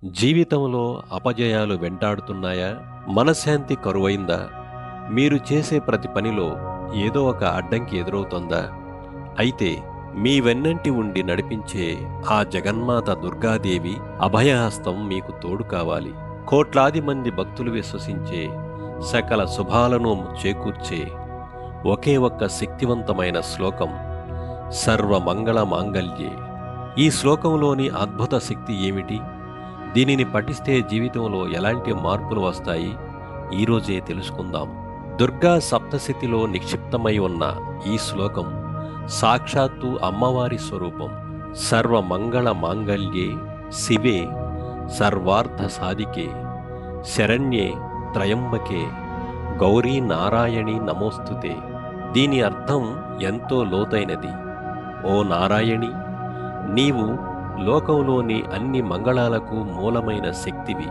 జీవితంలో అపజయాలు వెంటాడుతున్నాయా? మనశ్శాంతి కరువైందా? మీరు చేసే ప్రతి పనిలో ఏదో ఒక అడ్డంకి ఎదురవుతోందా? అయితే మీ వెన్నంటి ఉండి నడిపించే ఆ జగన్మాత దుర్గాదేవి అభయహస్తం మీకు తోడు కావాలి. కోట్లాది మంది భక్తులు విశ్వసించే సకల శుభాలను చేకూర్చే ఒకే ఒక్క శక్తివంతమైన శ్లోకం సర్వమంగళ మాంగళ్యే. ఈ శ్లోకంలోని అద్భుత శక్తి ఏమిటి? దీనిని పఠిస్తే జీవితంలో ఎలాంటి మార్పులు వస్తాయి? ఈరోజే తెలుసుకుందాం. దుర్గా సప్తశతిలో నిక్షిప్తమై ఉన్న ఈ శ్లోకం సాక్షాత్తు అమ్మవారి స్వరూపం. సర్వమంగళ మాంగళ్యే శివే సర్వార్థ సాధికే శరణ్యే త్రయంబకే గౌరీ నారాయణి నమోస్తుతే. దీని అర్థం ఎంతో లోతైనది. ఓ నారాయణి, నీవు లోకంలోని అన్ని మంగళాలకు మూలమైన శక్తివి,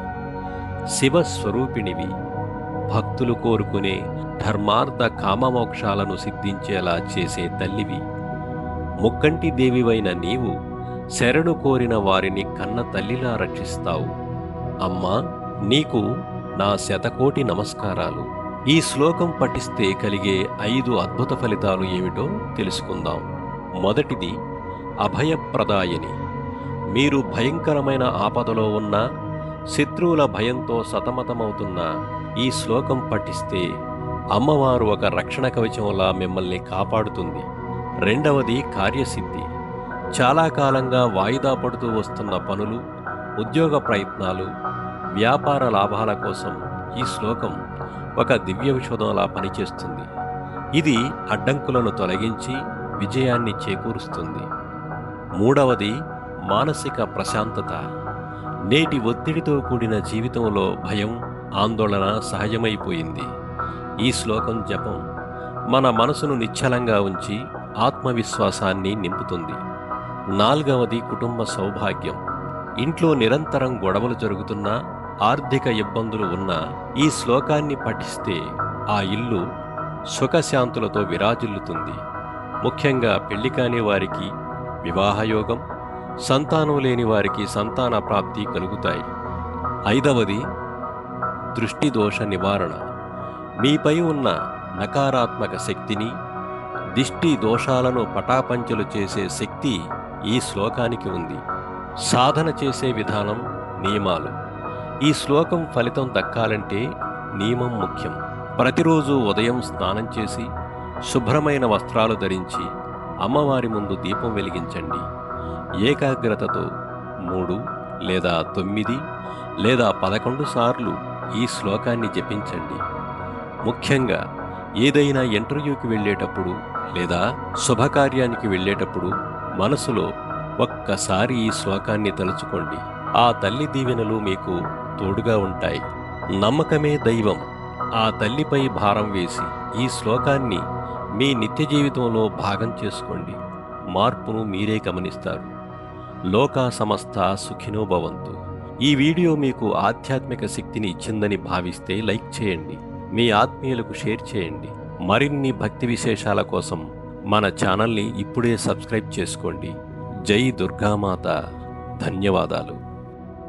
శివస్వరూపిణివి, భక్తులు కోరుకునే ధర్మార్థ కామమోక్షాలను సిద్ధించేలా చేసే తల్లివి. ముక్కంటి దేవివైన నీవు శరణు కోరిన వారిని కన్న తల్లిలా రక్షిస్తావు. అమ్మా, నీకు నా శతకోటి నమస్కారాలు. ఈ శ్లోకం పఠిస్తే కలిగే 5 అద్భుత ఫలితాలు ఏమిటో తెలుసుకుందాం. మొదటిది, అభయప్రదాయని. మీరు భయంకరమైన ఆపదలో ఉన్న శత్రువుల భయంతో సతమతమవుతున్న ఈ శ్లోకం పఠిస్తే అమ్మవారు ఒక రక్షణ కవచంలా మిమ్మల్ని కాపాడుతుంది. రెండవది, కార్యసిద్ధి. చాలా కాలంగా వాయిదా పడుతూ వస్తున్న పనులు, ఉద్యోగ ప్రయత్నాలు, వ్యాపార లాభాల కోసం ఈ శ్లోకం ఒక దివ్య విషోదంలా పనిచేస్తుంది. ఇది అడ్డంకులను తొలగించి విజయాన్ని చేకూరుస్తుంది. మూడవది, మానసిక ప్రశాంతత. నేటి ఒత్తిడితో కూడిన జీవితంలో భయం, ఆందోళన సహజమైపోయింది. ఈ శ్లోకం జపం మన మనసును నిశ్చలంగా ఉంచి ఆత్మవిశ్వాసాన్ని నింపుతుంది. నాలుగవది, కుటుంబ సౌభాగ్యం. ఇంట్లో నిరంతరం గొడవలు జరుగుతున్నా, ఆర్థిక ఇబ్బందులు ఉన్నా ఈ శ్లోకాన్ని పఠిస్తే ఆ ఇల్లు సుఖశాంతులతో విరాజిల్లుతుంది. ముఖ్యంగా పెళ్లి కాని వారికి వివాహయోగం, సంతానం లేని వారికి సంతాన ప్రాప్తి కలుగుతాయి. ఐదవది, దృష్టి దోష నివారణ. మీపై ఉన్న నకారాత్మక శక్తిని, దిష్టి దోషాలను పటాపంచలు చేసే శక్తి ఈ శ్లోకానికి ఉంది. సాధన చేసే విధానం, నియమాలు. ఈ శ్లోకం ఫలితం దక్కాలంటే నియమం ముఖ్యం. ప్రతిరోజు ఉదయం స్నానం చేసి శుభ్రమైన వస్త్రాలు ధరించి అమ్మవారి ముందు దీపం వెలిగించండి. ఏకాగ్రతతో 3 లేదా 9 లేదా 11 సార్లు ఈ శ్లోకాన్ని జపించండి. ముఖ్యంగా ఏదైనా ఇంటర్వ్యూకి వెళ్ళేటప్పుడు లేదా శుభకార్యానికి వెళ్ళేటప్పుడు మనసులో ఒక్కసారి ఈ శ్లోకాన్ని తలుచుకోండి. ఆ తల్లి దీవెనలు మీకు తోడుగా ఉంటాయి. నమ్మకమే దైవం. ఆ తల్లిపై భారం వేసి ఈ శ్లోకాన్ని మీ నిత్య జీవితంలో భాగం చేసుకోండి. మార్పును మీరే గమనిస్తారు. లోకా సమస్త సుఖినో భవంతు. ఈ వీడియో మీకు ఆధ్యాత్మిక శక్తిని ఇచ్చిందని భావిస్తే లైక్ చేయండి. మీ ఆత్మీయులకు షేర్ చేయండి. మరిన్ని భక్తి విశేషాల కోసం మన ఛానల్ని ఇప్పుడే సబ్స్క్రైబ్ చేసుకోండి. జై దుర్గామాత. ధన్యవాదాలు.